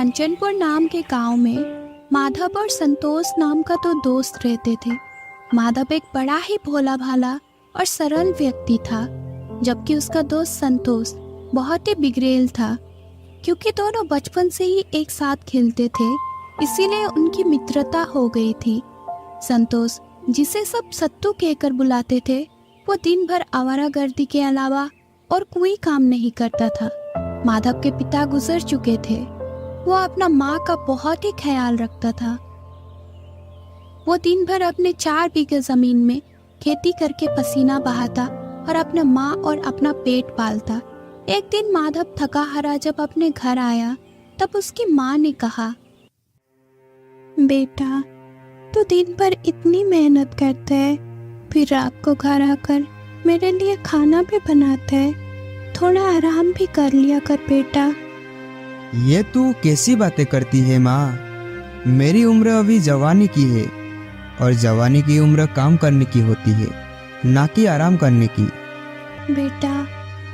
कंचनपुर नाम के गांव में माधव और संतोष नाम का दो दोस्त रहते थे। माधव एक बड़ा ही भोला भाला और सरल व्यक्ति था, जबकि उसका दोस्त संतोष बहुत ही बिगड़ैल था। क्योंकि दोनों बचपन से ही एक साथ खेलते थे, इसीलिए उनकी मित्रता हो गई थी। संतोष, जिसे सब सत्तू कहकर बुलाते थे, वो दिन भर आवारागर्दी के अलावा और कोई काम नहीं करता था। माधव के पिता गुजर चुके थे। वो अपना माँ का बहुत ही ख्याल रखता था। वो दिन भर अपने 4 बीघे जमीन में खेती करके पसीना बहाता और अपना माँ और अपना पेट पालता। एक दिन माधव थका हारा जब अपने घर आया, तब उसकी माँ ने कहा, बेटा, तू दिन भर इतनी मेहनत करता है, फिर रात को घर आकर मेरे लिए खाना भी बनाता है। थोड़ा आराम भी कर लिया कर बेटा। ये तू कैसी बातें करती है माँ? मेरी उम्र अभी जवानी की है और जवानी की उम्र काम करने की होती है, ना कि आराम करने की। बेटा,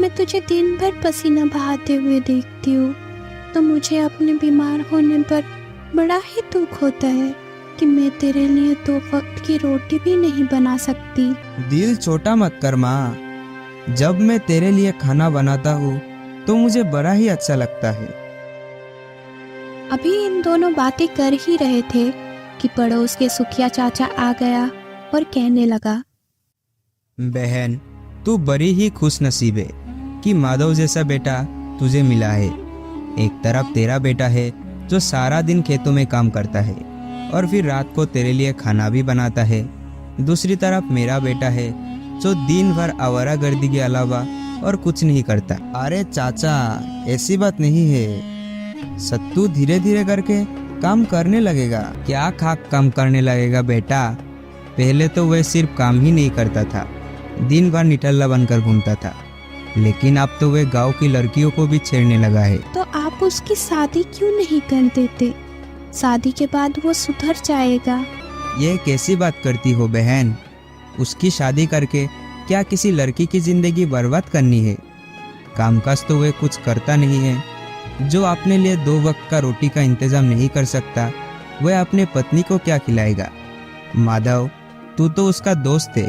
मैं तुझे दिन भर पसीना बहाते हुए देखती हूँ, तो मुझे अपने बीमार होने पर बड़ा ही दुख होता है कि मैं तेरे लिए 2 वक्त की रोटी भी नहीं बना सकती। दिल छोटा मत कर माँ। जब मैं तेरे लिए खाना बनाता हूँ तो मुझे बड़ा ही अच्छा लगता है। अभी इन दोनों बातें कर ही रहे थे कि पड़ोस के सुखिया चाचा आ गया और कहने लगा, बहन, तू बड़ी ही खुश नसीब है कि माधव जैसा बेटा तुझे मिला है। एक तरफ तेरा बेटा है जो सारा दिन खेतों में काम करता है और फिर रात को तेरे लिए खाना भी बनाता है। दूसरी तरफ मेरा बेटा है जो दिन भर आवारागर्दी के अलावा और कुछ नहीं करता। अरे चाचा, ऐसी बात नहीं है। सत्तू धीरे धीरे करके काम करने लगेगा। क्या खाक काम करने लगेगा बेटा? पहले तो वह सिर्फ काम ही नहीं करता था, दिन भर निठल्ला बनकर घूमता था, लेकिन अब तो वह गांव की लड़कियों को भी छेड़ने लगा है। तो आप उसकी शादी क्यों नहीं कर देते? शादी के बाद वो सुधर जाएगा। ये कैसी बात करती हो बहन? उसकी शादी करके क्या किसी लड़की की जिंदगी बर्बाद करनी है? कामकाज तो वह कुछ करता नहीं है। जो अपने लिए 2 वक्त का रोटी का इंतजाम नहीं कर सकता, वह अपने पत्नी को क्या खिलाएगा? माधव, तू तो उसका दोस्त है,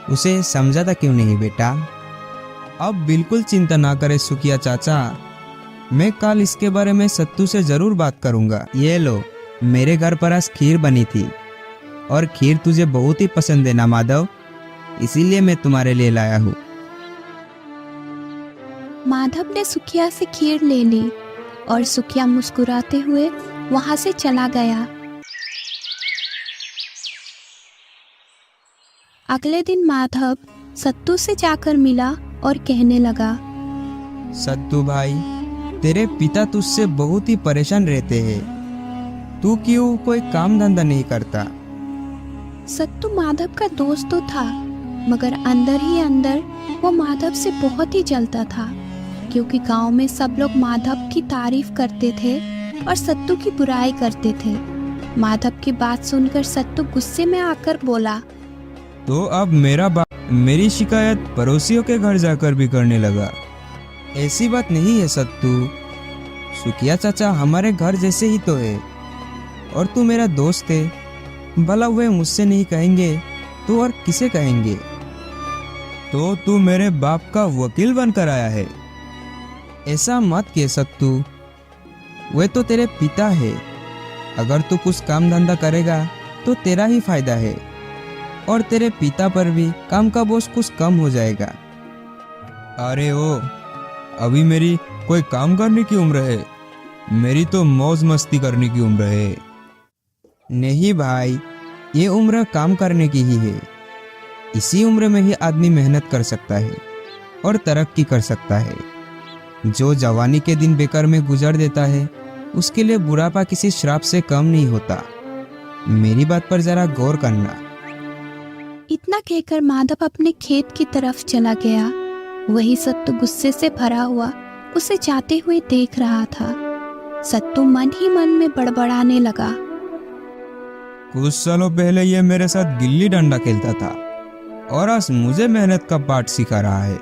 उसे समझाता क्यों नहीं बेटा? अब बिल्कुल चिंता ना करे सुखिया चाचा, मैं कल इसके बारे में सत्तू से जरूर बात करूंगा। ये लो, मेरे घर पर आज खीर बनी थी और खीर तुझे बहुत ही पसंद है ना माधव, इसीलिए मैं तुम्हारे लिए लाया हूँ। माधव ने सुखिया से खीर ले ली और सुखिया मुस्कुराते हुए वहां से चला गया। अगले दिन माधव सत्तू से जाकर मिला और कहने लगा, सत्तू भाई, तेरे पिता तुझसे बहुत ही परेशान रहते हैं। तू क्यों कोई काम धंधा नहीं करता? सत्तू माधव का दोस्त तो था, मगर अंदर ही अंदर वो माधव से बहुत ही जलता था, क्योंकि गांव में सब लोग माधव की तारीफ करते थे और सत्तू की बुराई करते थे। माधव की बात सुनकर सत्तू गुस्से में आकर बोला, तो अब मेरी शिकायत पड़ोसियों के घर जाकर भी करने लगा। ऐसी बात नहीं है सत्तू, सुखिया चाचा हमारे घर जैसे ही तो है और तू मेरा दोस्त है। भला वे मुझसे नहीं कहेंगे तो और किसे कहेंगे? तो तू मेरे बाप का वकील बनकर आया है? ऐसा मत कह सत्तू, वे तो तेरे पिता है। अगर तू कुछ काम धंधा करेगा तो तेरा ही फायदा है और तेरे पिता पर भी काम का बोझ कुछ कम हो जाएगा। अरे ओ, अभी मेरी कोई काम करने की उम्र है? मेरी तो मौज मस्ती करने की उम्र है। नहीं भाई, ये उम्र काम करने की ही है। इसी उम्र में ही आदमी मेहनत कर सकता है और तरक्की कर सकता है। जो जवानी के दिन बेकार में गुजार देता है, उसके लिए बुढ़ापा किसी श्राप से कम नहीं होता। मेरी बात पर जरा गौर करना। इतना कहकर माधव अपने खेत की तरफ चला गया। वही सत्तू गुस्से से भरा हुआ उसे जाते हुए देख रहा था। सत्तू मन ही मन में बड़बड़ाने लगा, कुछ सालों पहले ये मेरे साथ गिल्ली डंडा खेलता था और आज मुझे मेहनत का पाठ सिखा रहा है।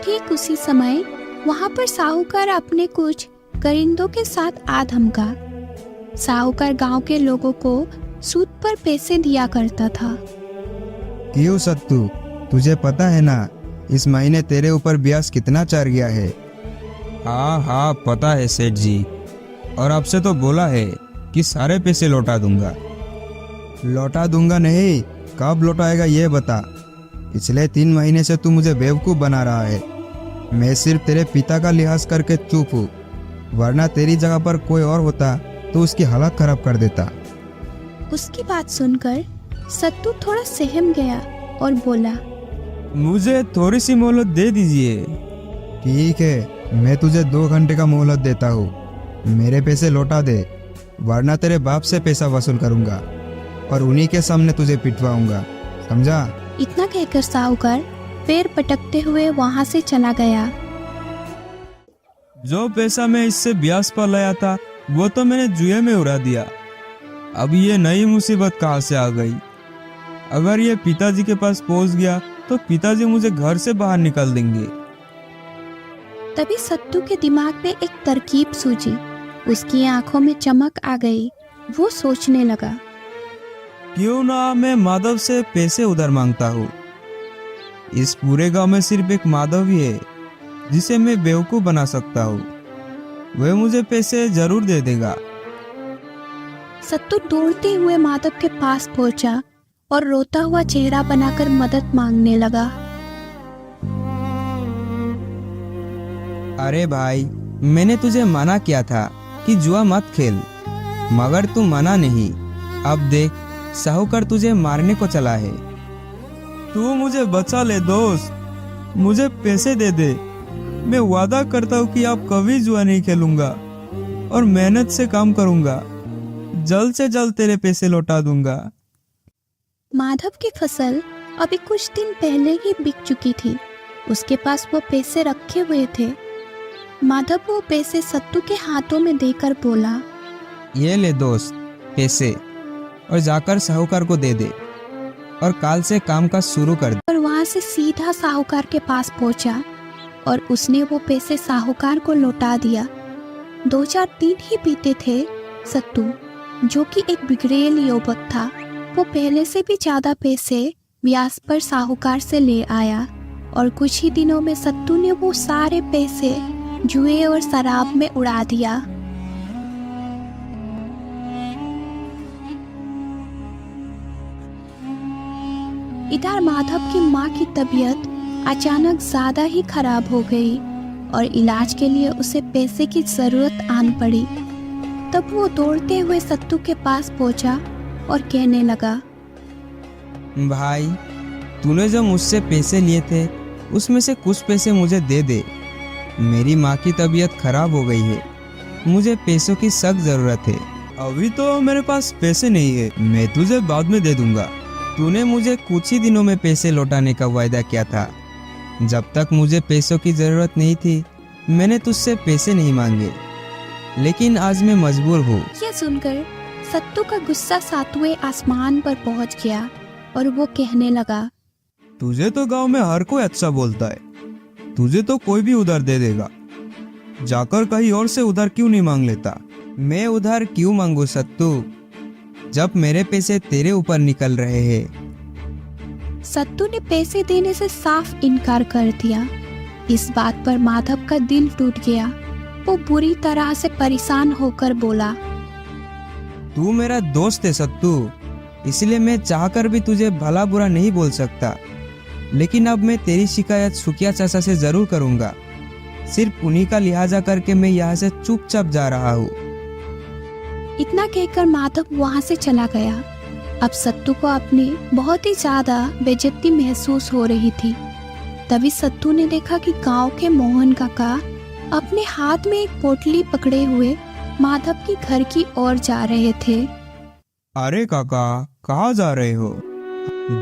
ठीक उसी समय वहां पर साहूकार अपने कुछ करिंदों के साथ आ धमका। साहूकार गांव के लोगों को सूद पर पैसे दिया करता था। क्यों सत्तू, तुझे पता है ना इस महीने तेरे ऊपर ब्याज कितना चढ़ गया है? हाँ हाँ पता है सेठ जी, और आपसे तो बोला है कि सारे पैसे लौटा दूंगा। लौटा दूंगा नहीं, कब लौटाएगा ये बता। पिछले 3 महीने से तू मुझे बेवकूफ़ बना रहा है। मैं सिर्फ तेरे पिता का लिहाज करके चुप हूँ, वरना तेरी जगह पर कोई और होता तो उसकी हालत खराब कर देता। उसकी बात सुनकर सत्तू थोड़ा सहम गया और बोला, मुझे थोड़ी सी मोहलत दे दीजिए। ठीक है, मैं तुझे 2 घंटे का मोहलत देता हूँ। मेरे पैसे लौटा दे, वरना तेरे बाप से पैसा वसूल करूँगा और उन्हीं के सामने तुझे पिटवाऊंगा, समझा? इतना कहकर साहूकार पैर पटकते हुए वहां से चला गया। जो पैसा मैं इससे ब्याज पर लाया था वो तो मैंने जुए में उड़ा दिया। अब ये नई मुसीबत कहाँ से आ गई? अगर ये पिताजी के पास पहुंच गया तो पिताजी मुझे घर से बाहर निकाल देंगे। तभी सत्तू के दिमाग में एक तरकीब सूझी। उसकी आंखों में चमक आ गई। वो सोचने लगा, क्यों ना मैं माधव से पैसे उधार मांगता हूँ। इस पूरे गांव में सिर्फ एक माधव ही है जिसे मैं बेवकूफ बना सकता हूँ। वह मुझे पैसे जरूर दे देगा। सत्तू दौड़ते हुए माधव के पास पहुंचा और रोता हुआ चेहरा बनाकर मदद मांगने लगा। अरे भाई, मैंने तुझे मना किया था कि जुआ मत खेल, मगर तू मना नहीं। अब देख, साहूकार तुझे मारने को चला है। तू मुझे बचा ले दोस्त, मुझे पैसे दे दे। मैं वादा करता हूँ कि अब कभी जुआ नहीं खेलूंगा और मेहनत से काम करूंगा। जल्द से जल्द तेरे पैसे लौटा दूंगा। माधव की फसल अभी कुछ दिन पहले ही बिक चुकी थी। उसके पास वो पैसे रखे हुए थे। माधव वो पैसे सत्तू के हाथों में देकर बोला, ये ले दोस्त पैसे, और जाकर साहूकार को दे दे और काल से काम का शुरू कर दे। और वहां से सीधा साहूकार के पास पहुंचा और उसने वो पैसे साहूकार को लौटा दिया। 2-4 दिन ही बीते थे। सत्तू, जो कि एक बिगड़ेल युवक था, वो पहले से भी ज्यादा पैसे ब्याज पर साहूकार से ले आया और कुछ ही दिनों में सत्तू ने वो सारे पैसे जुए और शराब में उड़ा दिया। इधर माधव की माँ की तबीयत अचानक ज्यादा ही खराब हो गई और इलाज के लिए उसे पैसे की जरूरत आन पड़ी। तब वो दौड़ते हुए सत्तू के पास पहुंचा और कहने लगा, भाई, तूने जो मुझसे पैसे लिए थे उसमें से कुछ पैसे मुझे दे दे। मेरी माँ की तबीयत खराब हो गई है, मुझे पैसों की सख्त जरूरत है। अभी तो मेरे पास पैसे नहीं है, मैं तुझे बाद में दे दूंगा। तूने मुझे कुछ ही दिनों में पैसे लौटाने का वायदा किया था। जब तक मुझे पैसों की जरूरत नहीं थी मैंने तुझसे पैसे नहीं मांगे, लेकिन आज मैं मजबूर हूँ। यह सुनकर सत्तू का गुस्सा 7वें आसमान पर पहुंच गया और वो कहने लगा, तुझे तो गांव में हर कोई अच्छा बोलता है, तुझे तो कोई भी उधार दे देगा। जाकर कहीं और से उधार क्यों नहीं मांग लेता? मैं उधार क्यों मांगू सत्तू, जब मेरे पैसे तेरे ऊपर निकल रहे हैं। सत्तू ने पैसे देने से साफ इनकार कर दिया। इस बात पर माधव का दिल टूट गया। वो बुरी तरह से परेशान होकर बोला, तू मेरा दोस्त है सत्तू, इसलिए मैं चाहकर भी तुझे भला बुरा नहीं बोल सकता। लेकिन अब मैं तेरी शिकायत सुखिया चाचा से जरूर करूंगा। सिर्फ उन्हीं का लिहाजा करके मैं यहाँ से चुपचाप जा रहा हूँ। इतना कहकर माधव वहां से चला गया। अब सत्तू को अपनी बहुत ही ज्यादा बेइज्जती महसूस हो रही थी। तभी सत्तू ने देखा कि गांव के मोहन काका अपने हाथ में एक पोटली पकड़े हुए माधव की घर की ओर जा रहे थे। अरे काका, कहाँ जा रहे हो?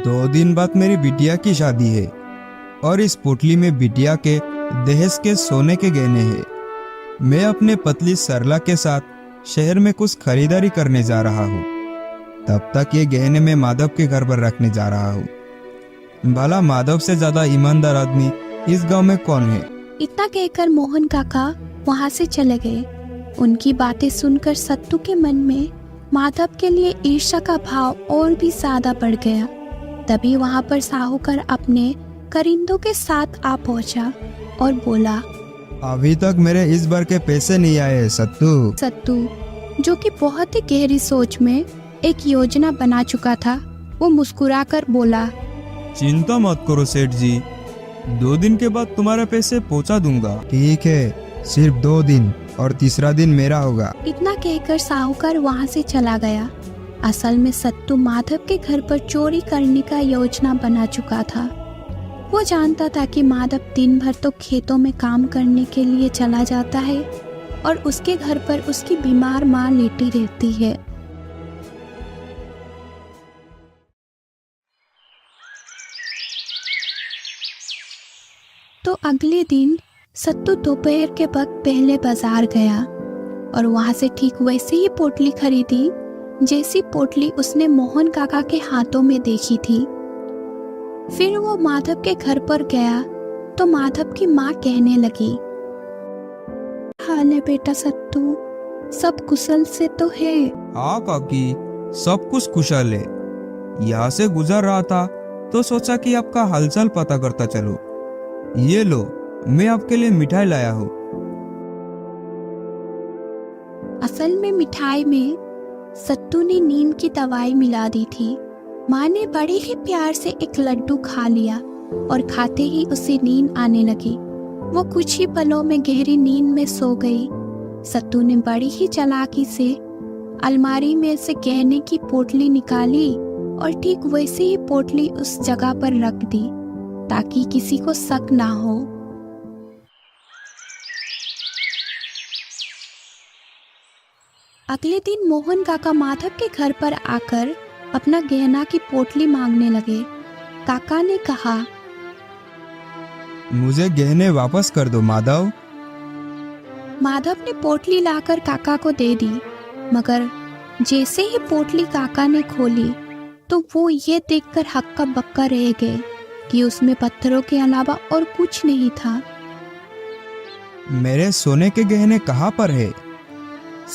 2 दिन बाद मेरी बिटिया की शादी है और इस पोटली में बिटिया के दहेज के सोने के गहने हैं। मैं अपने पतली सरला के साथ शहर में कुछ खरीदारी करने जा रहा हूँ। तब तक ये गहने मैं माधव के घर पर रखने जा रहा हूँ। भला माधव से ज्यादा ईमानदार आदमी इस गांव में कौन है? इतना कहकर मोहन काका वहां से चले गए। उनकी बातें सुनकर सत्तू के मन में माधव के लिए ईर्ष्या का भाव और भी ज्यादा बढ़ गया। तभी वहां पर साहूकार अपने करिंदों के साथ आ पहुंचा और बोला, अभी तक मेरे इस बार के पैसे नहीं आए सत्तू। सत्तू, जो कि बहुत ही गहरी सोच में एक योजना बना चुका था, वो मुस्कुराकर बोला, चिंता मत करो सेठ जी, 2 दिन के बाद तुम्हारे पैसे पहुंचा दूंगा। ठीक है, सिर्फ 2 दिन और तीसरा दिन मेरा होगा। इतना कहकर साहूकार वहां से चला गया। असल में सत्तू माधव के घर पर चोरी करने का योजना बना चुका था। वो जानता था कि माधव दिन भर तो खेतों में काम करने के लिए चला जाता है और उसके घर पर उसकी बीमार माँ लेटी रहती है। तो अगले दिन सत्तू दोपहर के वक्त पहले बाजार गया और वहां से ठीक वैसे ही पोटली खरीदी जैसी पोटली उसने मोहन काका के हाथों में देखी थी। फिर वो माधव के घर पर गया तो माधव की माँ कहने लगी, हाल है बेटा सत्तू, सब कुशल से तो है? हाँ काकी, सब कुछ कुशल है। यहाँ से गुजर रहा था तो सोचा कि आपका हालचाल पता करता चलो। ये लो, मैं आपके लिए मिठाई लाया हूँ। असल में मिठाई में सत्तू ने नींद की दवाई मिला दी थी। माँ ने बड़े ही प्यार से एक लड्डू खा लिया और खाते ही उसे नींद आने लगी। वो कुछ ही पलों में गहरी नींद में सो गई। सत्तू ने बड़ी ही चालाकी से अलमारी में से गहने की पोटली निकाली और ठीक वैसे ही पोटली उस जगह पर रख दी ताकि किसी को शक ना हो। अगले दिन मोहन काका माधव के घर पर आकर अपना गहना की पोटली मांगने लगे। काका ने कहा, मुझे गहने वापस कर दो माधव। माधव ने पोटली लाकर काका को दे दी, मगर जैसे ही पोटली काका ने खोली तो वो ये देखकर हक्का बक्का रह गए कि उसमें पत्थरों के अलावा और कुछ नहीं था। मेरे सोने के गहने कहाँ पर है?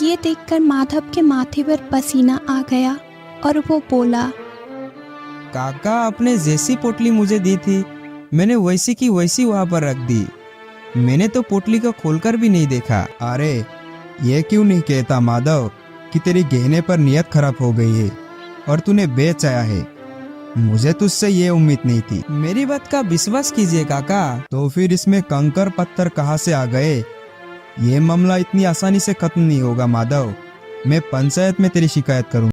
ये देखकर माधव के माथे पर पसीना आ गया और वो बोला, काका, आपने जैसी पोटली मुझे दी थी मैंने वैसी की वैसी वहां पर रख दी। मैंने तो पोटली को खोलकर भी नहीं देखा। अरे ये क्यों नहीं कहता माधव कि तेरी गहने पर नियत खराब हो गई है और तूने बेच आया है। मुझे तुझसे ये उम्मीद नहीं थी। मेरी बात का विश्वास कीजिए काका। तो फिर इसमें कंकर पत्थर कहाँ से आ गए? ये मामला इतनी आसानी से खत्म नहीं होगा माधव। मैं पंचायत में तेरी शिकायत करूँ।